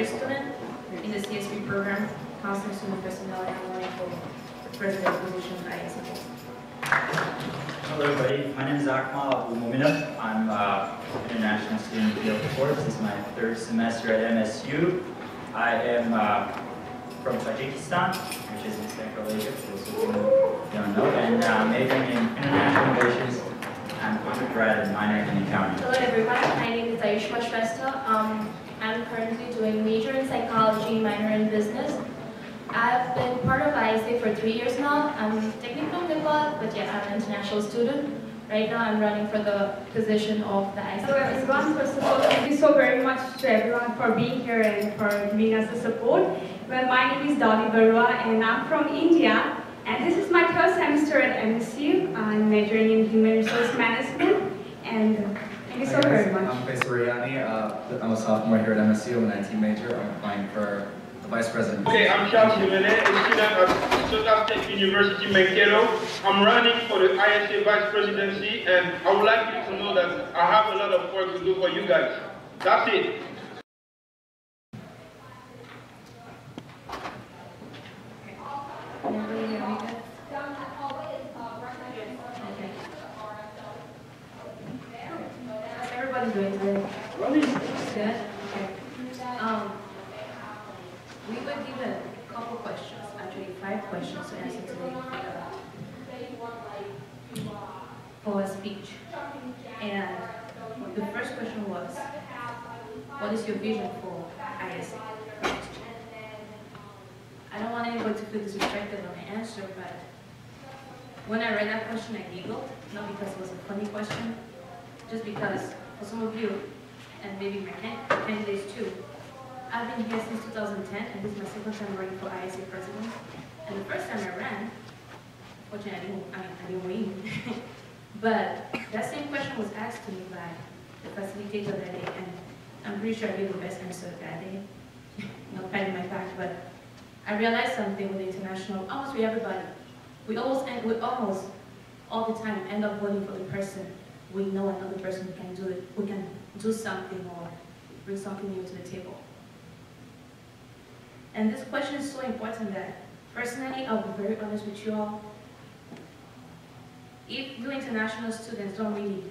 degree student in the CSP program, Counseling Student Personnel, and I'm running for the president position of ISP. Hello everybody, my name is Akmal Abdulmuminov. I'm an international student in the field of course. This is my third semester at MSU. I am from Tajikistan, which is in Central Asia, for those of you who don't know, and majoring in international relations and undergrad and minor in accounting. Hello everyone, my name is Ayushma Shrestha. I'm currently doing major in psychology, minor in business. I've been part of ISA for 3 years now. I'm technically from Nepal, but yeah, I'm an international student. Right now I'm running for the position of the ISA. Hello everyone, first of all, thank you so very much to everyone for being here and for giving us the support. Well, my name is Dolly Baruah and I'm from India. And this is my third semester at MSU. I'm majoring in Human Resource Management. And thank you so very much. I'm Faical Rayani. I'm a sophomore here at MSU. I'm an IT major. I'm applying for the vice president. Okay, I'm Thiemele, a student at South State University, Mankato. I'm running for the ISA vice presidency, and I would like you to know that I have a lot of work to do for you guys. That's it. How's everybody doing today? Good? Okay. We were given a couple questions, actually 5 questions to answer today for a speech. And the first question was, what is your vision for ISA? I don't want anybody to feel disrespected on the answer, but when I read that question, I giggled, not because it was a funny question, just because for some of you, and maybe my candidates too, I've been here since 2010, and this is my second time running for ISA president. And the first time I ran, fortunately, I didn't win. But that same question was asked to me by the facilitator that day, and I'm pretty sure I gave the best answer that day. Not patting my back, but I realized something with the international, almost with everybody. We almost all the time end up voting for the person we know another person who can do it, who can do something or bring something new to the table. And this question is so important that, personally, I'll be very honest with you all. If you international students don't really,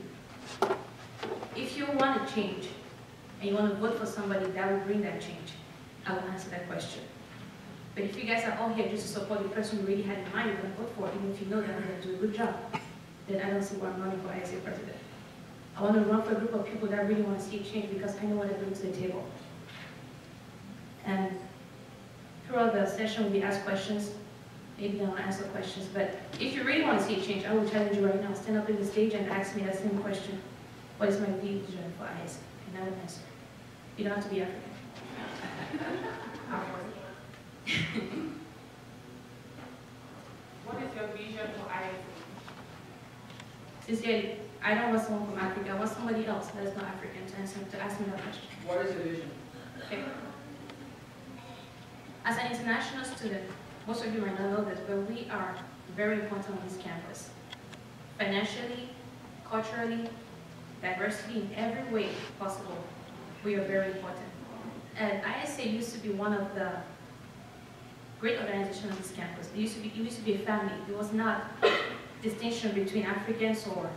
if you want to change, and you want to vote for somebody that will bring that change, I will answer that question. But if you guys are all here just to support the person you really had in mind you're going to vote for, even if you know that I'm going to do a good job, then I don't see why I'm running for ISA president. I want to run for a group of people that really want to see change because I know what I bring to the table. And throughout the session, we ask questions. Maybe I'll answer questions, but if you really want to see change, I will challenge you right now. Stand up in the stage and ask me that same question. What is my vision for ISA? And I will answer. You don't have to be African. What is your vision for ISA? Sincerely, I don't want someone from Africa. I want somebody else that is not African to ask me that question. What is your vision? Okay. As an international student, most of you might not know this, but we are very important on this campus. Financially, culturally, diversity in every way possible, we are very important. And ISA used to be one of the great organizations on this campus. It used to be a family. It was not distinction between Africans or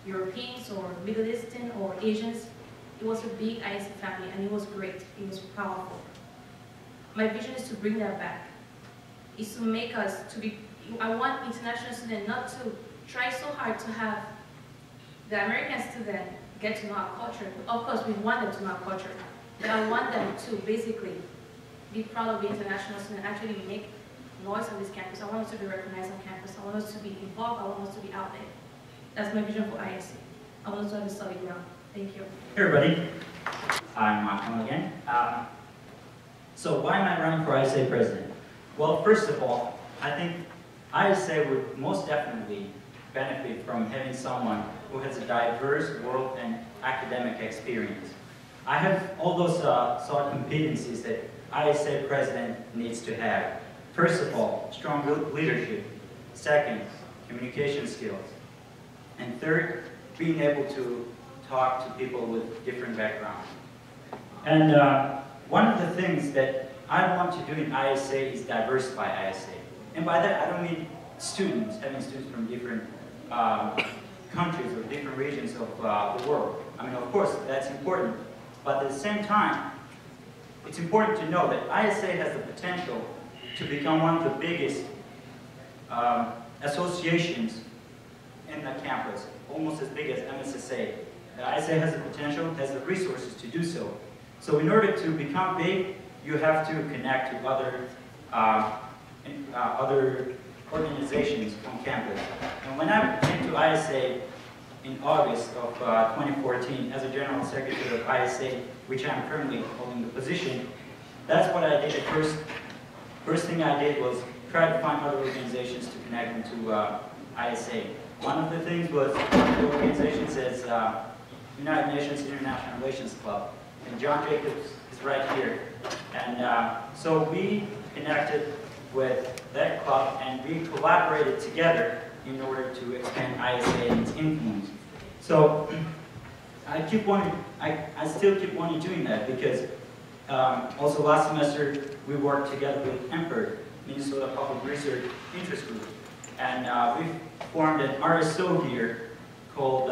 Europeans or Middle Eastern or Asians. It was a big ISA family, and it was great. It was powerful. My vision is to bring that back. Is to make us to be, I want international students not to try so hard to have the American student get to know our culture. Of course, we want them to know our culture, but I want them to basically be proud of the international student, actually make noise on this campus. I want us to be recognized on campus. I want us to be involved. I want us to be out there. That's my vision for ISA. I want us to have a solid ground. Thank you. Hey everybody, I'm Akmal again. So why am I running for ISA president? Well, first of all, I think ISA would most definitely benefit from having someone who has a diverse world and academic experience. I have all those sort of competencies that ISA president needs to have. First of all, strong leadership. Second, communication skills. And third, being able to talk to people with different backgrounds. And one of the things that I want to do in ISA is diversify ISA. And by that, I don't mean students, having students from different countries or different regions of the world. I mean, of course, that's important. But at the same time, it's important to know that ISA has the potential to become one of the biggest associations in the campus, almost as big as MSSA. The ISA has the potential, has the resources to do so. So in order to become big, you have to connect to other organizations on campus. And when I came to ISA in August of 2014 as a General Secretary of ISA, which I'm currently holding the position, that's what I did at first. First thing I did was try to find other organizations to connect them to ISA. One of the things was the organization says United Nations International Relations Club, and John Jacobs is right here. And so we connected with that club and we collaborated together in order to expand ISA and its influence. So I still keep wanting doing that because also last semester we worked together with EMPER, Minnesota Public Research Interest Group, and we formed an RSO here called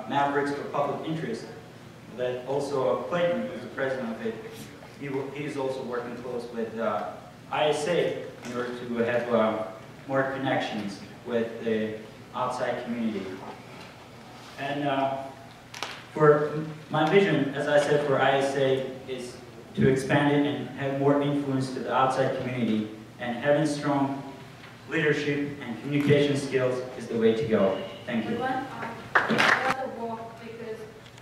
Mavericks for Public Interest that also Clayton, who's the president of it, he's also working close with ISA in order to have more connections with the outside community. And for my vision, as I said, for ISA is to expand it and have more influence to the outside community, and having strong leadership and communication skills is the way to go. Thank you. I want to walk because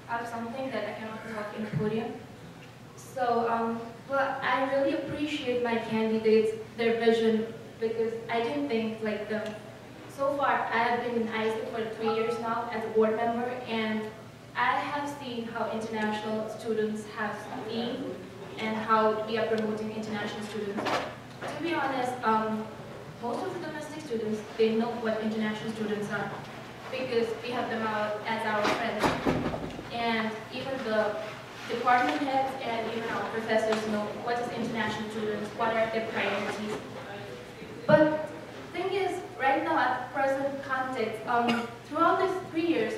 I have something that I cannot talk in the podium. So, but I really appreciate my candidates, their vision, because I didn't think like them. So far, I have been in ISA for 3 years now as a board member, and I have seen how international students have seen and how we are promoting international students. To be honest, most of the domestic students, they know what international students are because we have them out as our friends. And even the department heads and even our professors know what is international students, what are their priorities. But the thing is, right now at the present context, throughout these 3 years,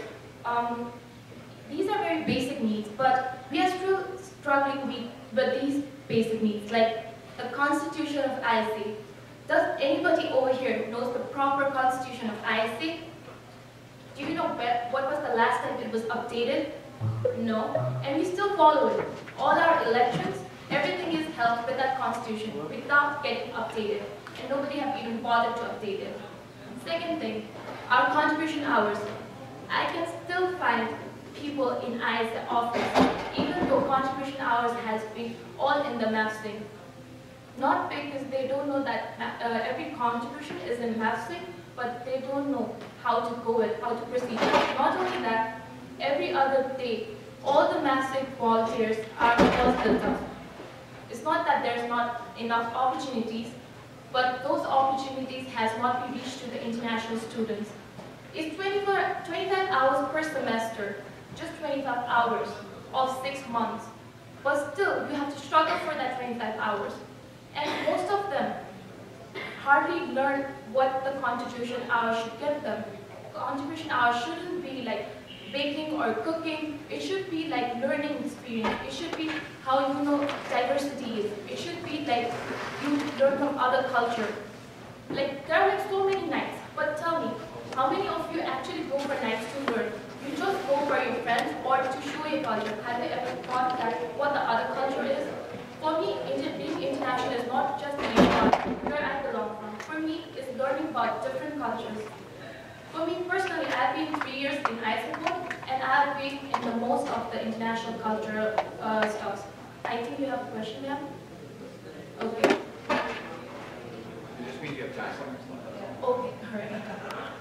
these are very basic needs, but we are still struggling with these basic needs, like the constitution of ISA. Does anybody over here knows the proper constitution of ISA? Do you know what was the last time it was updated? No, and we still follow it. All our elections, everything is held with that constitution without getting updated, and nobody have even bothered to update it. Second thing, our contribution hours. I can still find people in ISA office, even though contribution hours has been all in the maths thing. Not because they don't know that every contribution is in maths thing, but they don't know how to go with, how to proceed. Not only that, every other day, all the massive volunteers are just built up. It's not that there's not enough opportunities, but those opportunities has not been reached to the international students. It's 25 hours per semester, just 25 hours of 6 months. But still, you have to struggle for that 25 hours. And most of them hardly learn what the contribution hours should give them. Contribution hours shouldn't be like baking or cooking. It should be like learning experience. It should be how you know diversity is. It should be like you learn from other culture. Like there are like so many nights. But tell me, how many of you actually go for nights to learn? You just go for your friends or to show your culture. Have you ever thought that what the other culture is? For me, being international is not just being about where I belong from. For me, it's learning about different cultures. For me personally, I've been 3 years in ISA and I've been in the most of the international cultural stuff. I think you have a question, ma'am? Okay. You just mean you have time. Okay, alright.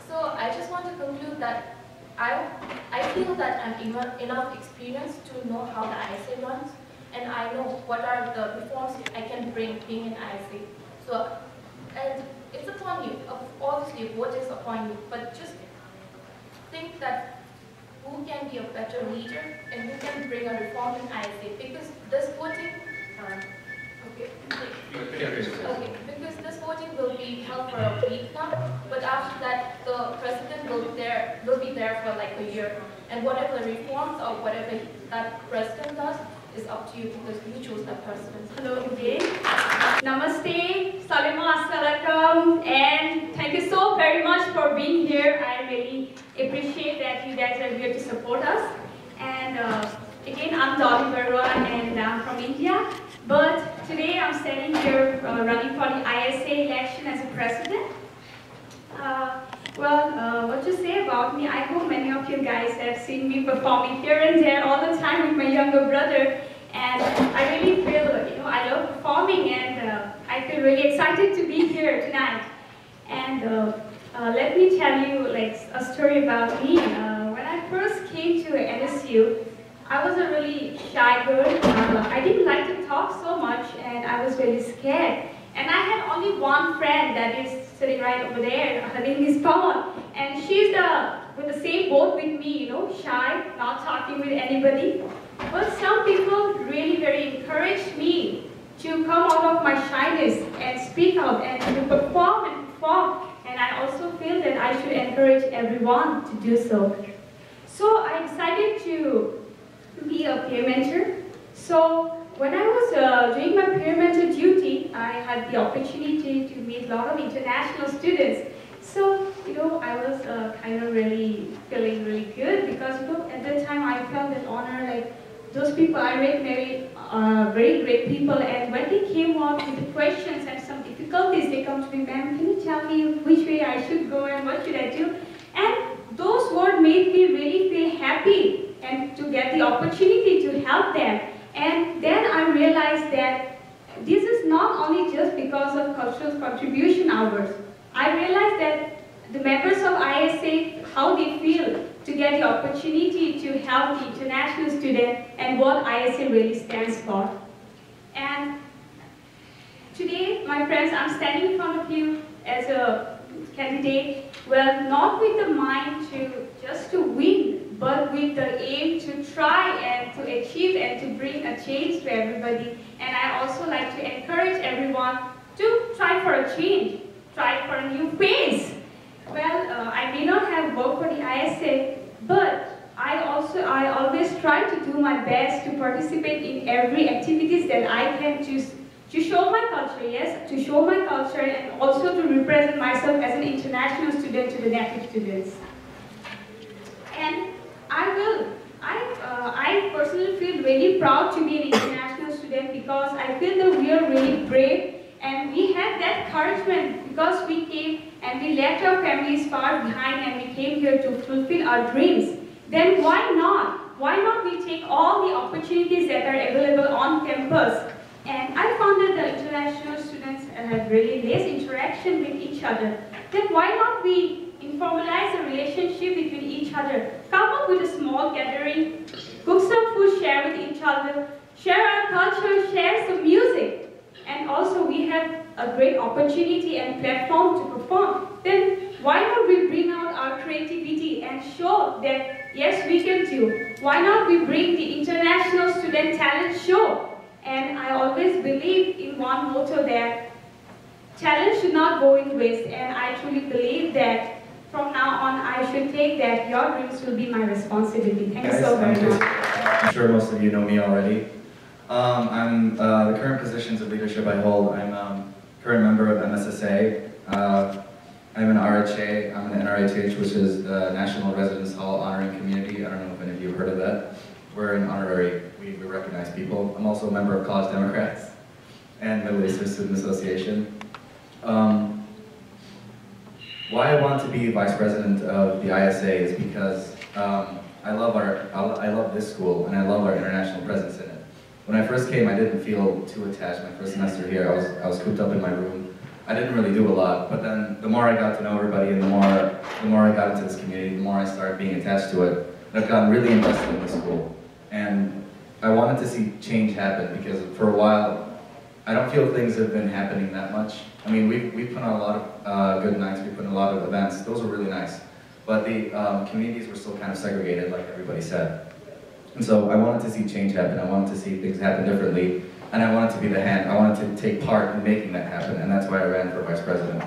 So I just want to conclude that I feel that I'm enough experienced to know how the ISA runs, and I know what are the reforms I can bring being in ISA. So, and it's upon you. Obviously, vote is upon you, but just think that who can be a better leader and who can bring a reform in ISA, because this voting a week now, but after that, the president will be there for like a year. And whatever reforms or whatever that president does is up to you because you chose that president. Hello again. Namaste, Salima, Assalamualaikum, and thank you so very much for being here. I really appreciate that you guys are here to support us. And again, I'm Dolly Baruah and I'm from India. But today I'm standing here running for the ISA election as a president. What to say about me? I hope many of you guys have seen me performing here and there all the time with my younger brother. And I really feel, I love performing and I feel really excited to be here tonight. And let me tell you like a story about me. When I first came to NSU, I was a really shy girl. I didn't like to talk so much and I was really scared. And I had only one friend that is sitting right over there. Her name is Pawan. And she's with the same boat with me, shy, not talking with anybody. But some people really very encouraged me to come out of my shyness and speak out and to perform and perform. And I also feel that I should encourage everyone to do so. So I decided to be a peer mentor. So when I was doing my peer mentor duty, I had the opportunity to meet a lot of international students. So, I was kind of really feeling really good because, at that time I felt that honor, like those people I rate very great people, and when they came out with the questions and some difficulties, they come to me, ma'am, can you tell me which way I should go and what should I do? And those words made me really feel happy and to get the opportunity to help them. And then I realized that this is not only just because of cultural contribution hours. I realized that the members of ISA, how they feel to get the opportunity to help the international student and what ISA really stands for. And today, my friends, I'm standing in front of you as a candidate, well, not with the mind just to win, but with the aim to try and to achieve and to bring a change to everybody. And I also like to encourage everyone to try for a change, try for a new phase. Well, I may not have worked for the ISA, but I always try to do my best to participate in every activities that I can to show my culture, yes, to show my culture and also to represent myself as an international student to the native students. And I personally feel really proud to be an international student because I feel that we are really brave and we had that encouragement because we came and we left our families far behind and we came here to fulfill our dreams. Then why not? Why not we take all the opportunities that are available on campus? And I found that the international students have really less interaction with each other. Then why not we formalize a relationship between each other? Come up with a small gathering, cook some food, share with each other, share our culture, share some music. And also we have a great opportunity and platform to perform. Then why not we bring out our creativity and show that yes, we can do. Why not we bring the International Student Talent Show? And I always believe in one motto that talent should not go in waste. And I truly believe that from now on I should take that your dreams will be my responsibility. Thank you so very much. I'm sure most of you know me already. I'm the current positions of leadership I hold. I'm a current member of MSSA. I'm an RHA. I'm an NRHH, which is the National Residence Hall Honoring Community. I don't know if any of you have heard of that. We're an honorary. We recognize people. I'm also a member of College Democrats and Middle Eastern Student Association. Why I want to be vice president of the ISA is because I love this school and I love our international presence in it. When I first came, I didn't feel too attached. My first semester here, I was cooped up in my room. I didn't really do a lot, but then the more I got to know everybody and the more I got into this community, the more I started being attached to it. I've gotten really invested in the school. And I wanted to see change happen because for a while, I don't feel things have been happening that much. I mean, we put on a lot of good nights, we put on a lot of events. Those were really nice. But the communities were still kind of segregated, like everybody said. And so I wanted to see change happen. I wanted to see things happen differently. And I wanted to be the hand. I wanted to take part in making that happen. And that's why I ran for vice president.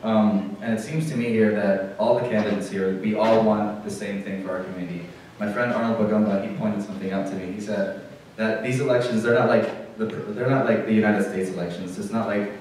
And it seems to me here that all the candidates here, we all want the same thing for our community. My friend Arnold Bagamba, he pointed something out to me. He said that these elections, they're not like the United States elections. It's not like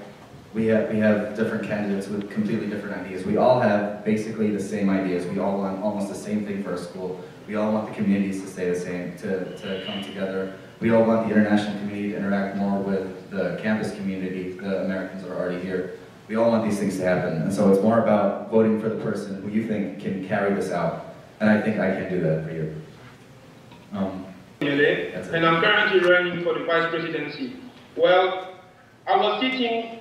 we have different candidates with completely different ideas. We all have basically the same ideas. We all want almost the same thing for our school. We all want the communities to stay the same, to come together. We all want the international community to interact more with the campus community, the Americans that are already here. We all want these things to happen. And so it's more about voting for the person who you think can carry this out. And I think I can do that for you. Thiemele, and I'm currently running for the vice presidency. Well, I was sitting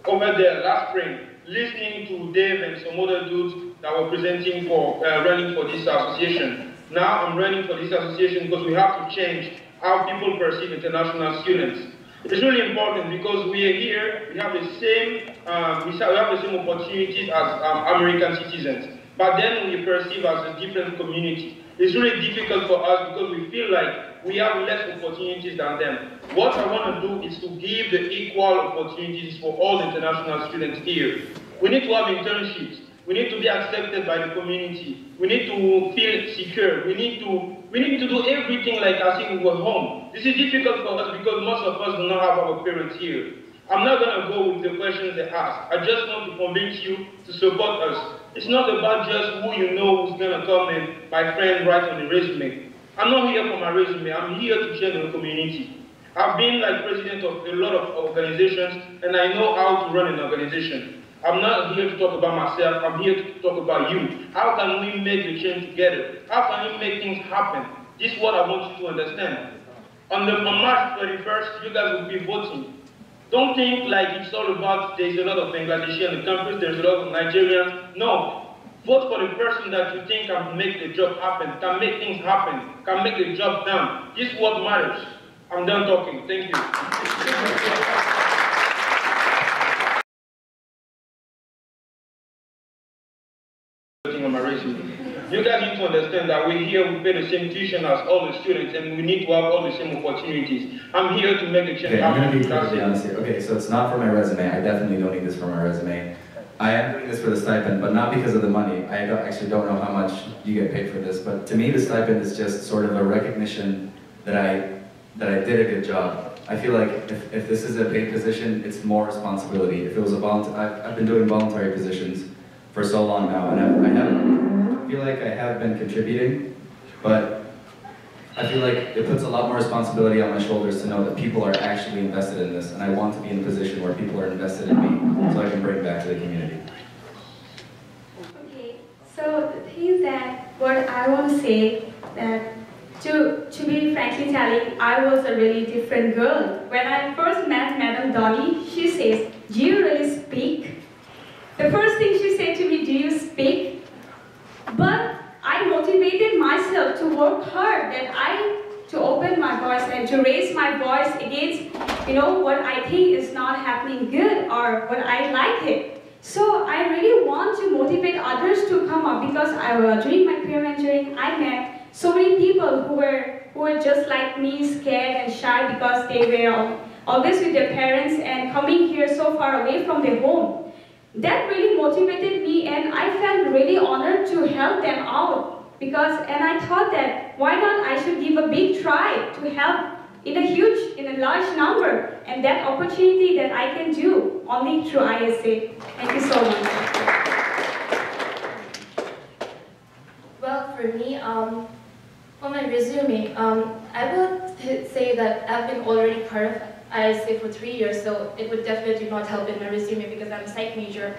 over there last spring, listening to Dave and some other dudes that were presenting for running for this association. Now I'm running for this association because we have to change how people perceive international students. It's really important because we are here, we have the same, opportunities as American citizens, but then we perceive as a different community. It's really difficult for us because we feel like we have less opportunities than them. What I want to do is to give the equal opportunities for all the international students here. We need to have internships. We need to be accepted by the community. We need to feel secure. We need to do everything like as if we were home. This is difficult for us because most of us do not have our parents here. I'm not going to go with the questions they ask. I just want to convince you to support us. It's not about just who you know who's going to come and my friend write on the resume. I'm not here for my resume. I'm here to change the community. I've been like president of a lot of organizations and I know how to run an organization. I'm not here to talk about myself, I'm here to talk about you. How can we make the change together? How can we make things happen? This is what I want you to understand. On March 31st, you guys will be voting. Don't think like it's all about there's a lot of Bangladeshi on the campus, there's a lot of Nigerians. No. Vote for the person that you think can make the job happen, can make things happen, can make the job done. This is what matters. I'm done talking. Thank you. On my resume. You guys need to understand that we're here, we pay the same tuition as all the students and we need to have all the same opportunities. I'm here to make the change. Okay, I'm going to be perfectly honest here. Okay, so it's not for my resume. I definitely don't need this for my resume. I am doing this for the stipend, but not because of the money. I actually don't know how much you get paid for this, but to me the stipend is just sort of a recognition that I did a good job. I feel like if this is a paid position, it's more responsibility. If it was a I've been doing voluntary positions for so long now, and I feel like I have been contributing, but I feel like it puts a lot more responsibility on my shoulders to know that people are actually invested in this, and I want to be in a position where people are invested in me so I can bring back to the community. Okay, so the thing is that what I want to say that to be frankly telling, I was a really different girl. When I first met Madam Dolly, she says, "Do you really speak?" The first thing she said to me, "Do you speak?" But I motivated myself to work hard, to open my voice and to raise my voice against, what I think is not happening good or what I like it. So I really want to motivate others to come up because during my peer mentoring, I met so many people who were just like me, scared and shy because they were always with their parents and coming here so far away from their home. That really motivated me and I felt really honored to help them out and I thought that why not I should give a big try to help in a large number, and that opportunity that I can do only through ISA. Thank you so much. Well, for me, on my resume, I would say that I've been already part of ISA for 3 years, so it would definitely not help in my resume because I'm a psych major.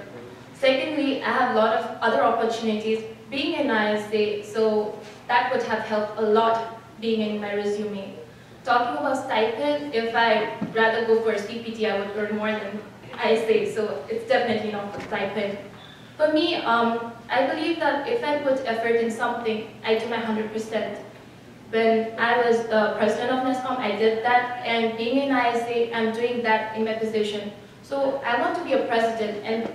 Secondly, I have a lot of other opportunities being in ISA, so that would have helped a lot being in my resume. Talking about stipend, if I rather go for a CPT, I would earn more than ISA, so it's definitely not a stipend. For me, I believe that if I put effort in something, I do my 100%. When I was the president of NESCOM, I did that, and being in ISA, I'm doing that in my position. So I want to be a president and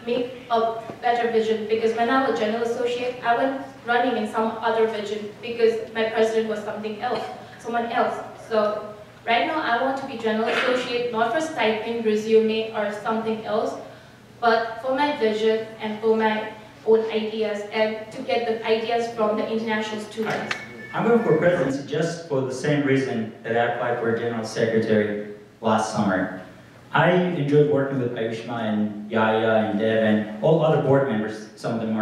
make a better vision, because when I was general associate, I went running in some other vision because my president was someone else. So right now I want to be general associate, not for stipend, resume, or something else, but for my vision and for my own ideas and to get the ideas from the international students. I'm going for presidency just for the same reason that I applied for General Secretary last summer. I enjoyed working with Ayushma and Yaya and Dev and all other board members, some of them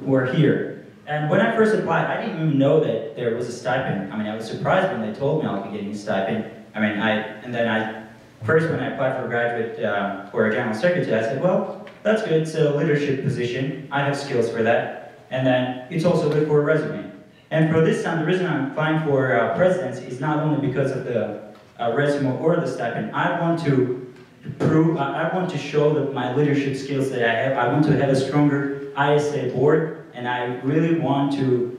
who are here. And when I first applied, I didn't even know that there was a stipend. I mean, I was surprised when they told me I'll be getting a stipend. I mean, first when I applied for a graduate, for a General Secretary, I said, well, that's good, it's a leadership position. I have skills for that. And then it's also good for a resume. And for this time, the reason I'm applying for presidency is not only because of the resume or the stipend. I want to show that my leadership skills that I have. I want to have a stronger ISA board, and I really want to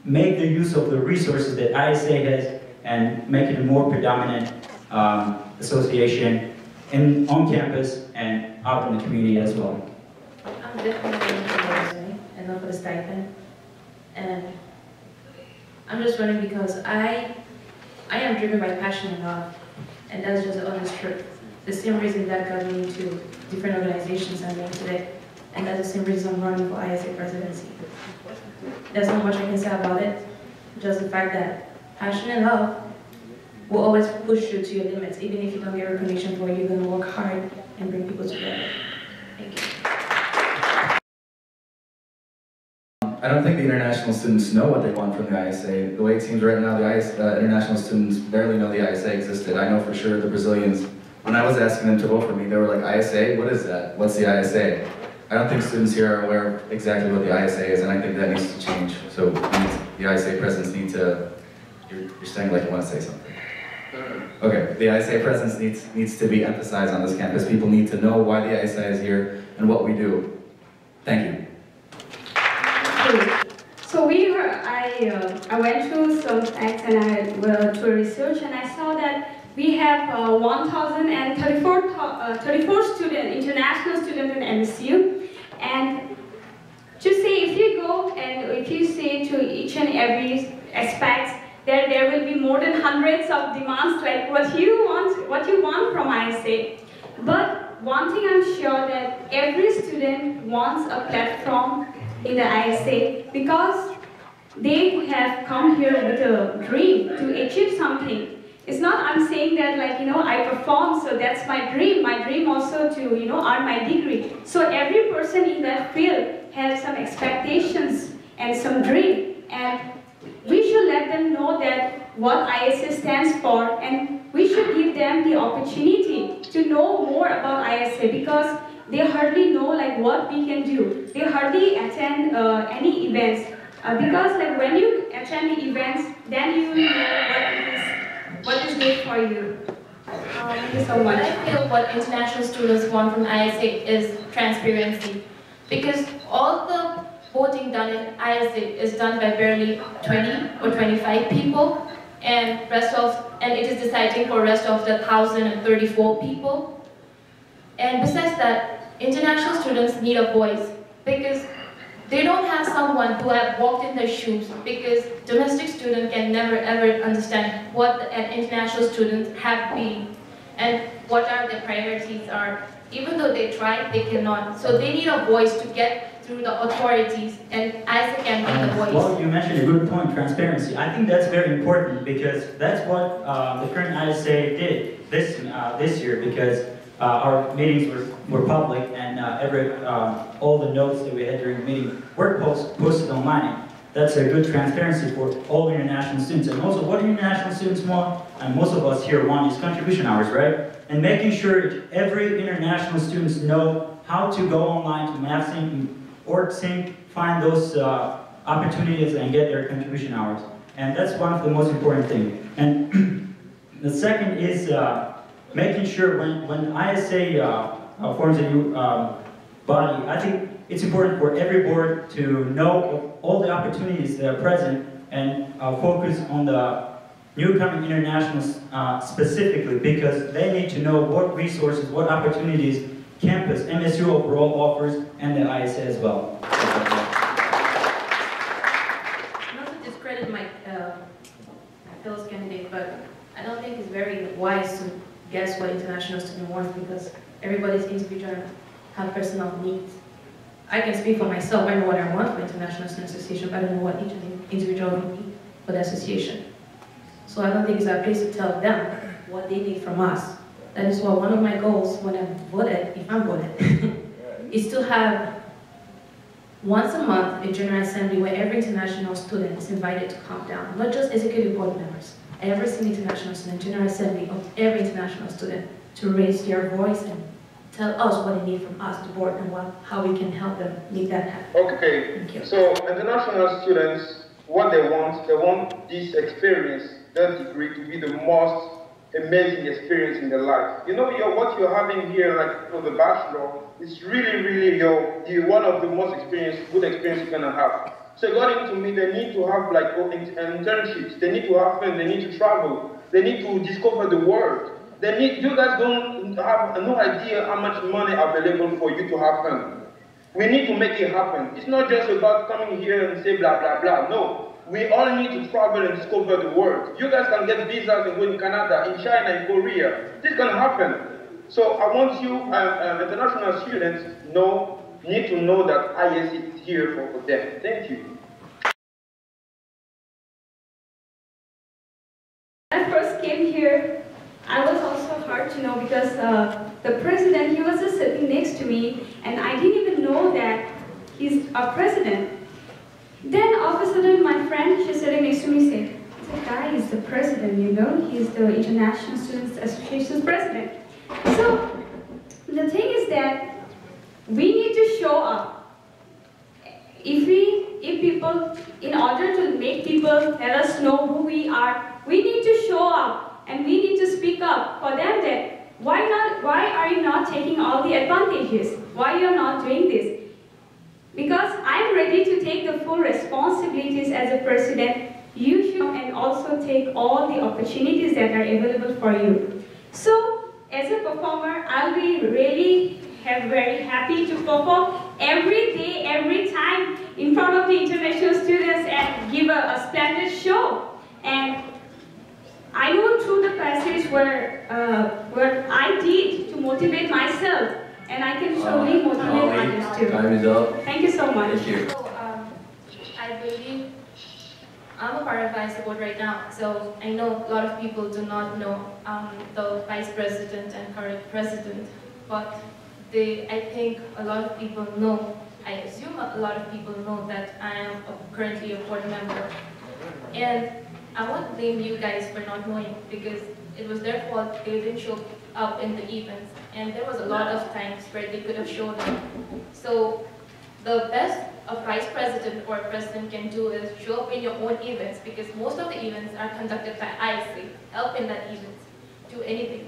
make the use of the resources that ISA has and make it a more predominant association on campus and out in the community as well. I'm definitely going for the resume and not for the stipend. And I'm just running because I am driven by passion and love, and that's just the honest truth. The same reason that got me into different organizations I'm in today, and that's the same reason I'm running for ISA presidency. There's not much I can say about it, just the fact that passion and love will always push you to your limits. Even if you don't get recognition for it, you're going to work hard and bring people together. Thank you. I don't think the international students know what they want from the ISA. The way it seems right now, the international students barely know the ISA existed. I know for sure the Brazilians, when I was asking them to vote for me, they were like, ISA? What is that? What's the ISA? I don't think students here are aware of exactly what the ISA is, and I think that needs to change. So the ISA presidents need to, you're saying like you want to say something. Okay, the ISA presence needs to be emphasized on this campus. People need to know why the ISA is here and what we do. Thank you. So I went through some facts and I went to research, and I saw that we have 1,034 international students in MSU. And to say, if you go and if you say to each and every aspect, there will be more than hundreds of demands like what you want from ISA. But one thing I'm sure that every student wants a platform in the ISA because they have come here with a dream to achieve something. It's not I'm saying that like, I perform, so that's my dream. My dream also to, earn my degree. So every person in that field has some expectations and some dream. And we should let them know that what ISA stands for, and we should give them the opportunity to know more about ISA because they hardly know like what we can do. They hardly attend any events because like when you attend the events, then you know what is good for you. Thank you so much. I feel what international students want from ISA is transparency, because all the voting done in ISA is done by barely 20 or 25 people, and it is deciding for rest of the 1,034 people. And besides that, international students need a voice because they don't have someone who have walked in their shoes, because domestic students can never ever understand what an international student have been and what are their priorities are. Even though they try, they cannot. So they need a voice to get through the authorities, and ISA can be the voice. Well, you mentioned a good point, transparency. I think that's very important because that's what the current ISA did this year, because our meetings were public, and all the notes that we had during the meeting were posted online. That's a good transparency for all international students. And also, what do international students want, and most of us here want, is contribution hours, right? And making sure every international students know how to go online to MathSync, OrgSync, find those opportunities and get their contribution hours. And that's one of the most important things. And the second is making sure when ISA forms a new body, I think it's important for every board to know all the opportunities that are present and focus on the newcoming internationals specifically, because they need to know what resources, what opportunities campus, MSU overall offers, and the ISA as well. Not to discredit my fellow candidate, but I don't think it's very wise to guess what international student wants, because everybody's individual have personal needs. I can speak for myself. I know what I want for International Student Association, but I don't know what each individual will need for the association. So I don't think it's our place to tell them what they need from us. That is why one of my goals when I'm voted, if I'm voted, is to have once a month a General Assembly where every international student is invited to come down, not just executive board members, every single international student, General Assembly of every international student to raise their voice and tell us what they need from us, the board, and how we can help them make that happen. Okay, so international students, what they want this experience, that degree, to be the most amazing experience in their life. You know, what you're having here, like for the bachelor, is really one of the most good experience you're gonna have. So according to me, they need to have like internships, they need to have fun, they need to travel, they need to discover the world. You guys don't have no idea how much money available for you to have fun. We need to make it happen. It's not just about coming here and say blah blah blah. No, we all need to travel and discover the world. You guys can get visas and go in Canada, in China, in Korea. This can happen. So I want you, international students, need to know that IS is here for them. Thank you. When I first came here, I was also hard to know because the president, he was just sitting next to me, and I didn't even know that he's a president. Then all of a sudden, my friend, she's sitting next to me, said, "This guy is the president, you know? He's the International Students Association's president." So the thing is that we need to show up. If people, in order to make people let us know who we are, we need to show up and we need to speak up for them that why are you not taking all the advantages? Why you're not doing this? Because I'm ready to take the full responsibilities as a president. You should and also take all the opportunities that are available for you. So, as a performer, I'll be really very happy to perform every day, every time in front of the international students and give a splendid show. And I know through the passage what I did to motivate myself, and I can surely motivate others too. Time is up. Thank you so much. Thank you. So, I believe I'm a part of Vice Board right now, so I know a lot of people do not know the Vice President and current President, but I think a lot of people know, I assume a lot of people know that I am currently a board member. And I won't blame you guys for not knowing, because it was their fault they didn't show up in the events. And there was a lot of times where they could have showed up. So the best a vice president or president can do is show up in your own events, because most of the events are conducted by ISA. Help in that event, do anything.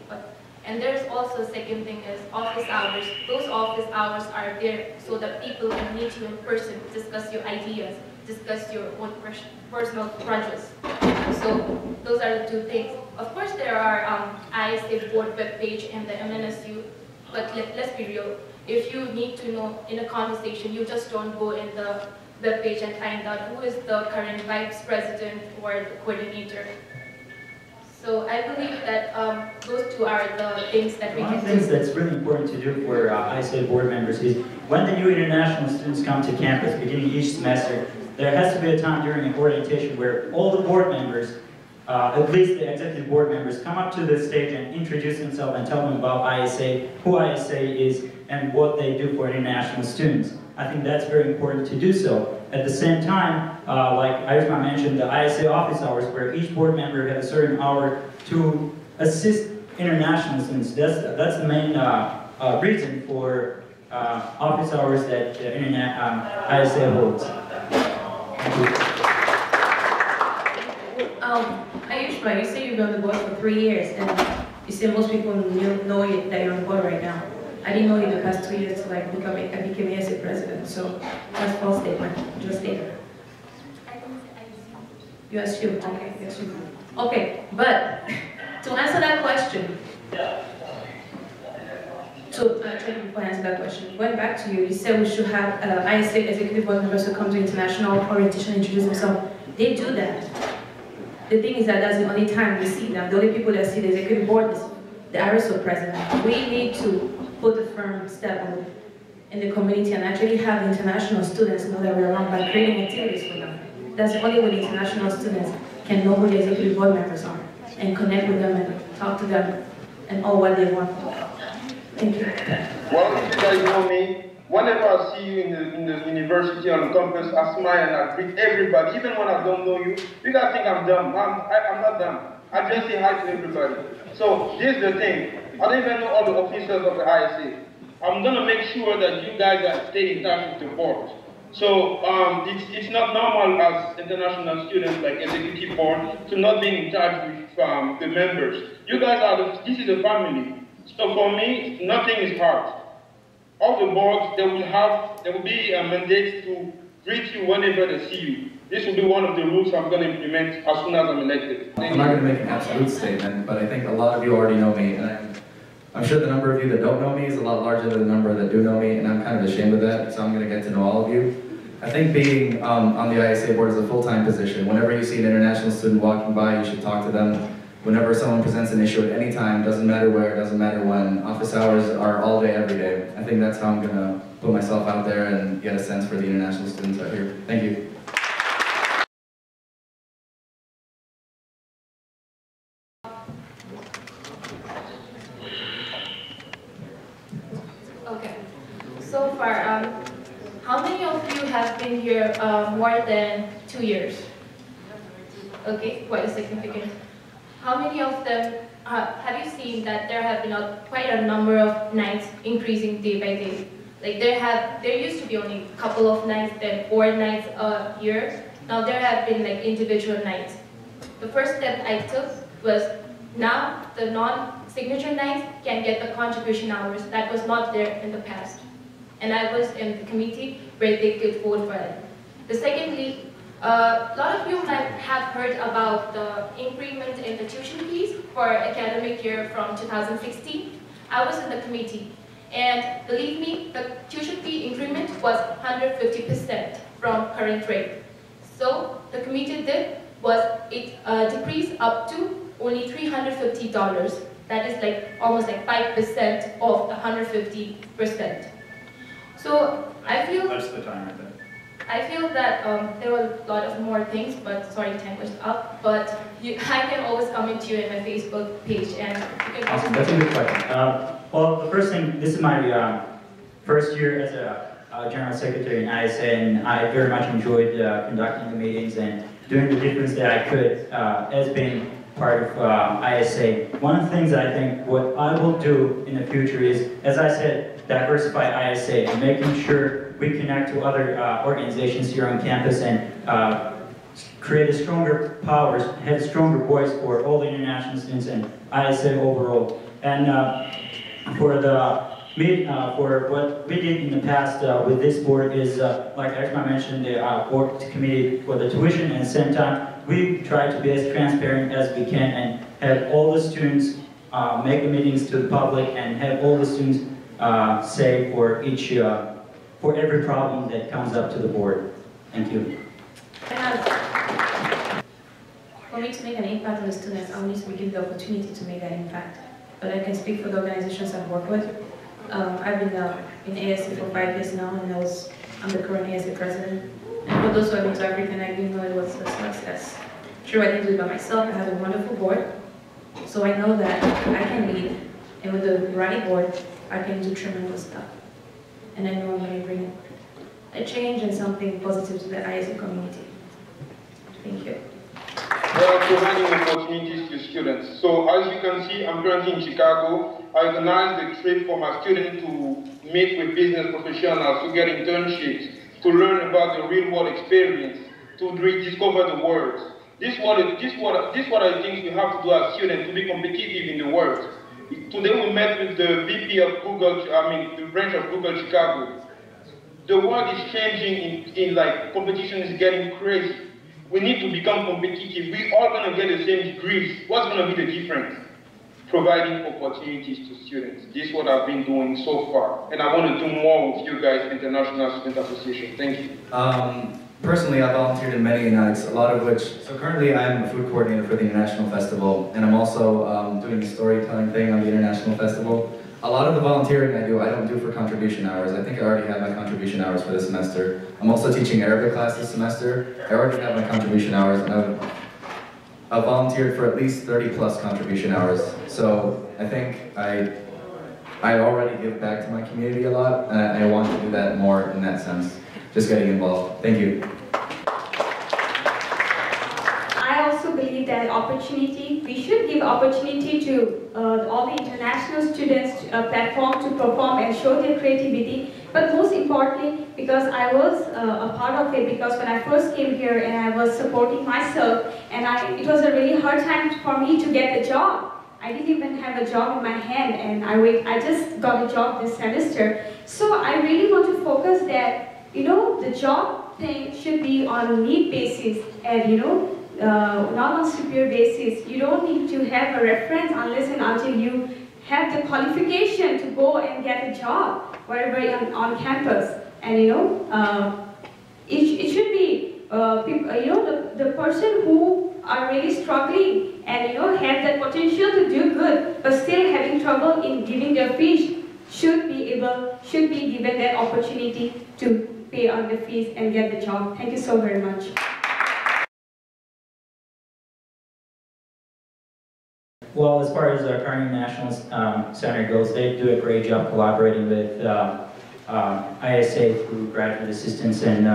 And there's also a second thing is office hours. Those office hours are there so that people can meet you in person, discuss your ideas, discuss your own personal projects. So those are the two things. Of course, there are ISA board webpage and the MNSU, but let's be real. If you need to know in a conversation, you just don't go in the webpage and find out who is the current vice president or the coordinator. So I believe that those two are the things that we can do. One of the things that's really important to do for ISA board members is when the new international students come to campus beginning each semester, there has to be a time during an orientation where all the board members, at least the executive board members, come up to the stage and introduce themselves and tell them about ISA, who ISA is, and what they do for international students. I think that's very important to do so. At the same time, like Ayushma mentioned, the ISA office hours, where each board member has a certain hour to assist international students. That's the main reason for office hours that ISA holds. Ayushma, you say you've been on the board for 3 years, and you say most people know that you're on the board right now. I didn't know you in the past 2 years till I became ASA president, so that's a false statement. Just statement. You assume, okay, you assume. Okay, but to answer that question, before I answer that question, going back to you, you said we should have ISA executive board members who come to international orientation and introduce themselves. They do that. The thing is that that's the only time we see them. The only people that see the executive board is the ISO president. We need to put a firm step on in the community and actually have international students know that we're around by creating activities for them. That's the only way the international students can know who the executive board members are and connect with them and talk to them and all what they want. Thank you. Well, you guys know me. Whenever I see you in the university on campus, I smile and I greet everybody, even when I don't know you. You guys think I'm dumb. I'm not dumb. I just say hi to everybody. So here's the thing. I don't even know all the officers of the ISA. I'm gonna make sure that you guys are stay in touch with the board. So it's not normal as international students like executive board to not be in touch with the members. You guys are this is a family. So for me, nothing is hard. All the boards, they will be a mandate to greet you whenever they see you. This will be one of the rules I'm going to implement as soon as I'm elected. I'm not going to make an absolute statement, but I think a lot of you already know me, and I'm sure the number of you that don't know me is a lot larger than the number that do know me, and I'm kind of ashamed of that, so I'm going to get to know all of you. I think being on the ISA board is a full-time position. Whenever you see an international student walking by, you should talk to them. Whenever someone presents an issue at any time, doesn't matter where, doesn't matter when, office hours are all day, every day. I think that's how I'm going to put myself out there and get a sense for the international students out here. Thank you. Okay. So far, how many of you have been here more than 2 years? Okay, quite significant. How many of them have you seen that there have been quite a number of nights increasing day by day? Like there used to be only a couple of nights, then 4 nights a year. Now there have been like individual nights. The first step I took was now the non-signature nights can get the contribution hours that was not there in the past. And I was in the committee where they could vote for it. Secondly, a lot of you might have heard about the increment in the tuition fees for academic year from 2016. I was in the committee, and believe me, the tuition fee increment was 150% from current rate. So the committee did was it decreased up to only $350. That is like almost like 5% of the 150%. So I feel That's the time right there. I feel that there were a lot of more things, but sorry, time was up. But I can always comment to you in my Facebook page, and you can also. Awesome. That's a good question. Well, the first thing, this is my first year as a general secretary in ISA, and I very much enjoyed conducting the meetings and doing the difference that I could as being part of ISA. One of the things that I think what I will do in the future is, as I said, diversify ISA and making sure we connect to other organizations here on campus and create a stronger power, have a stronger voice for all the international students and ISA overall. And for what we did in the past with this board is, like Ayushma mentioned, the board committee for the tuition, and at the same time, we try to be as transparent as we can and have all the students make the meetings to the public and have all the students say for each for every problem that comes up to the board. Thank you. For me to make an impact on the students, I need to be given the opportunity to make that impact. But I can speak for the organizations I've worked with. I've been in ASA for 5 years now, and I'm the current ASA president. And for those who have been to everything I do, know it was a success. Sure, I didn't do it by myself. I have a wonderful board, so I know that I can lead, and with the right board, I can do tremendous stuff. And I know I'm going to bring a change and something positive to the ISA community. Thank you. Well, providing opportunities to students. So as you can see, I'm currently in Chicago. I organized a trip for my students to meet with business professionals, to get internships, to learn about the real world experience, to rediscover the world. This is what I think we have to do as students to be competitive in the world. Today we met with the VP of Google, the branch of Google Chicago. The world is changing in like, competition is getting crazy. We need to become competitive. We all gonna get the same degrees. What's gonna be the difference? Providing opportunities to students. This is what I've been doing so far. And I want to do more with you guys, International Student Association. Thank you. Personally, I volunteered in many nights, a lot of which, so currently I'm a food coordinator for the International Festival, and I'm also doing the storytelling thing on the International Festival. a lot of the volunteering I don't do for contribution hours. I think I already have my contribution hours for this semester. I'm also teaching Arabic class this semester. I already have my contribution hours, and I've volunteered for at least 30 plus contribution hours. So I think I already give back to my community a lot, and I want to do that more in that sense. Just getting involved. Thank you. I also believe that we should give opportunity to all the international students a platform to perform and show their creativity. But most importantly, because I was a part of it, because when I first came here and I was supporting myself, and it was a really hard time for me to get a job. I didn't even have a job in my hand, and I just got a job this semester. So I really want to focus that, the job thing should be on need basis, and not on superior basis. You don't need to have a reference unless and until you have the qualification to go and get a job wherever on campus. And it should be the person who are really struggling and have that potential to do good, but still having trouble in giving their fees should be given that opportunity to pay on the fees and get the job. Thank you so very much. Well, as far as our Carnegie National Center goes, they do a great job collaborating with ISA through graduate assistance and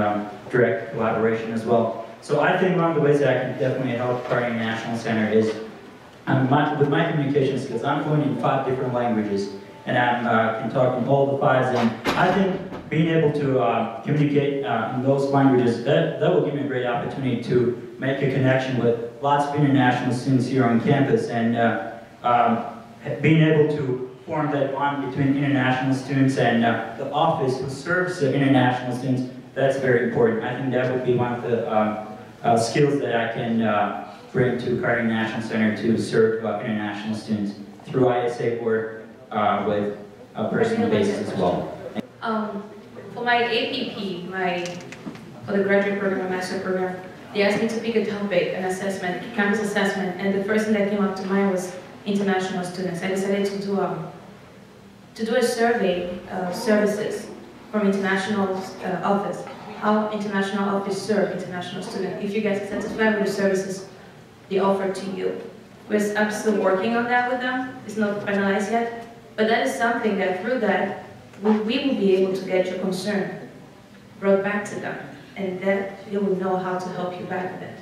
direct collaboration as well. So I think one of the ways that I can definitely help Carnegie National Center is with my communication skills. I'm fluent in 5 different languages, and I can talk in all the 5s. And I think being able to communicate in those languages, that will give me a great opportunity to make a connection with lots of international students here on campus, and being able to form that bond between international students and the office who serves the international students, that's very important. I think that would be one of the skills that I can bring to Carnegie National Center to serve international students through ISA or with a personal basis as well. For my APP, for the graduate program and master program, they asked me to pick a topic, an assessment, campus assessment, and the first thing that came up to mind was international students. I decided to do a survey of services from international office, how international office serve international students. If you guys are satisfied with the services they offer to you. I'm still working on that with them. It's not finalized yet, but that is something that through that, we will be able to get your concern brought back to them, and that they will know how to help you back with it.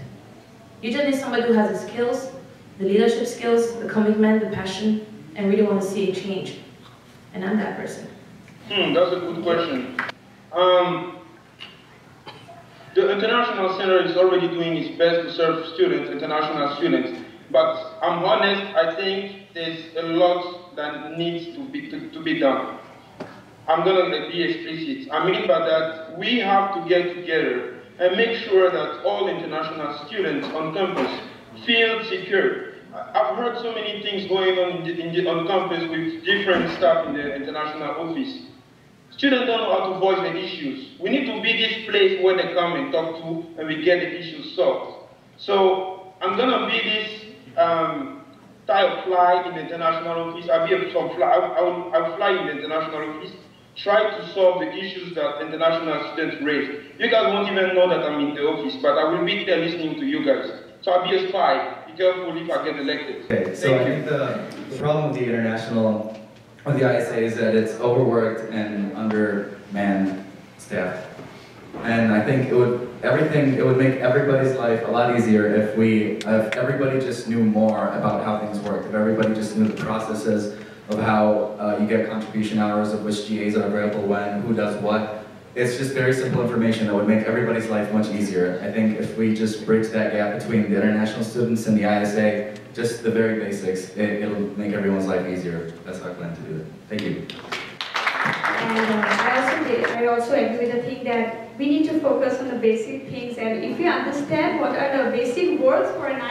You just need somebody who has the skills, the leadership skills, the commitment, the passion, and really want to see a change. And I'm that person. That's a good question. The International Center is already doing its best to serve students, international students. But I'm honest, I think there's a lot that needs to be done. I'm going to be explicit. I mean by that, we have to get together and make sure that all international students on campus feel secure. I've heard so many things going on on campus with different staff in the international office. Students don't know how to voice their issues. We need to be this place where they come and talk to and we get the issues solved. So I'm going to be this type of fly in the international office. I'll fly in the international office, try to solve the issues that international students raise. You guys won't even know that I'm in the office, but I will be there listening to you guys. So I'll be a spy. Be careful if I get elected. Okay, so I think the problem with the international, or the ISA, is that it's overworked and undermanned staff. And I think it would make everybody's life a lot easier if everybody just knew more about how things work, if everybody just knew the processes of how you get contribution hours, of which GAs are available when, who does what. It's just very simple information that would make everybody's life much easier. I think if we just bridge that gap between the international students and the ISA, just the very basics, it'll make everyone's life easier. That's how I plan to do it. Thank you. And I also agree with the thing that we need to focus on the basic things, and if we understand what are the basic words for an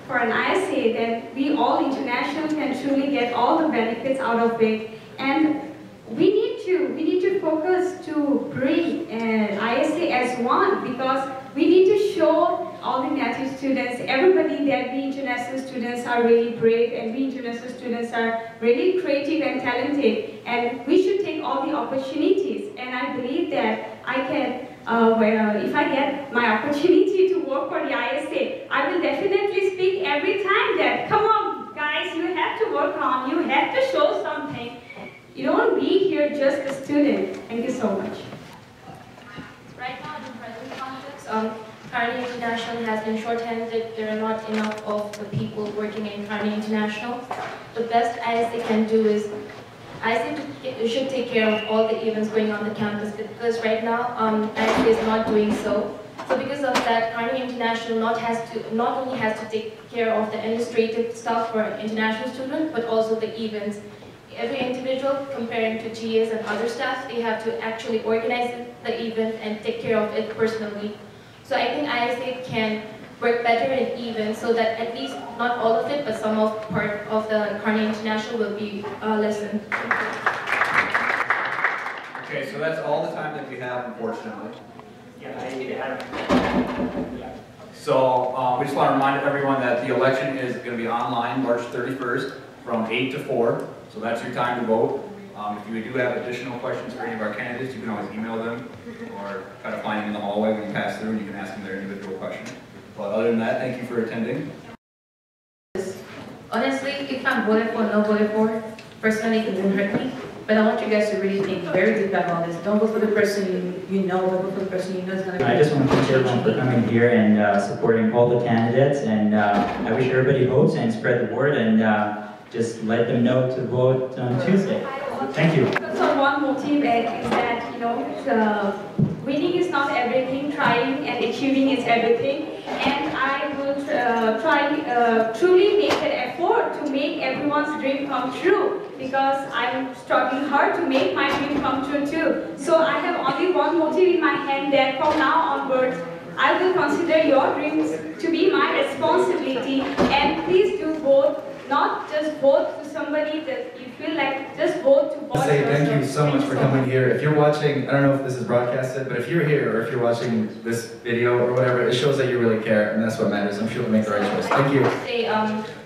ISA, then we all international can truly get all the benefits out of it. And we need to focus to bring ISA as one, because we need to show all the native students, everybody that we international students are really brave and we international students are really creative and talented, and we should take all the opportunities. And I believe that I can, if I get my opportunity to work for the ISA, I will definitely speak every time that, come on guys, you have to work on, you have to show something. You don't be here just a student. Thank you so much. Right now, in the present context, Carnegie International has been short-handed. There are not enough of the people working in Carnegie International. The best ISA can do is, ISA should take care of all the events going on the campus, because right now, ISA is not doing so. So because of that, Carnegie International not only has to take care of the administrative stuff for international students, but also the events. Every individual, comparing to GAs and other staff, they have to actually organize the event and take care of it personally. So I think ISA can work better in events so that at least, not all of it, but some of part of the Carnegie International will be lessened. Okay, so that's all the time that we have, unfortunately. So we just want to remind everyone that the election is going to be online March 31st from 8 to 4. So that's your time to vote. If you do have additional questions for any of our candidates, you can always email them or try to find them in the hallway when you pass through and you can ask them their individual question. But other than that, thank you for attending. Honestly, if I'm voted for or not voted for, personally it won't hurt me. But I want you guys to really think very deep about this. Don't vote for the person you know, don't vote for the person you know is going to be. I just want to thank everyone for coming here and supporting all the candidates, and I wish everybody votes and spread the word, and just let them know to vote on Tuesday. Thank you. So one motive is that, winning is not everything, trying and achieving is everything. And I will truly make an effort to make everyone's dream come true, because I'm struggling hard to make my dream come true too. So I have only one motive in my hand, that from now onwards, I will consider your dreams to be my responsibility, and please do vote. Not just vote to somebody that you feel like, just vote to vote. Thank you so much for coming here. If you're watching, I don't know if this is broadcasted, but if you're here or if you're watching this video or whatever, it shows that you really care, and that's what matters. I'm sure you'll make the right choice. Thank you. Say, I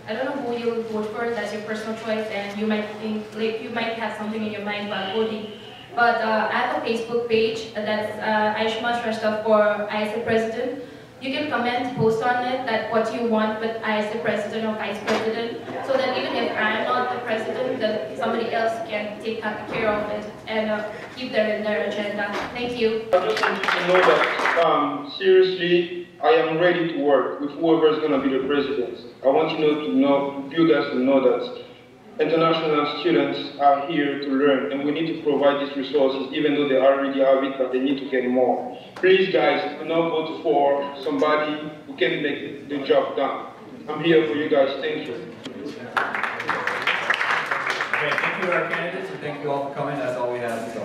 don't know who you'll vote for. That's your personal choice, and you might think, like, you might have something in your mind while voting. But I have a Facebook page that's Ayushma Shrestha for ISA President. You can comment, post on it, that what you want with ISA President or Vice President, so that even if I'm not the President, that somebody else can take care of it and keep that in their agenda. Thank you. I just want you to know that, seriously, I am ready to work with whoever is going to be the president. I want you guys to know that international students are here to learn, and we need to provide these resources, even though they already have it, but they need to get more. Please, guys, do not vote for somebody who can make the job done. I'm here for you guys. Thank you. Okay, thank you to our candidates, and thank you all for coming. That's all we have. So.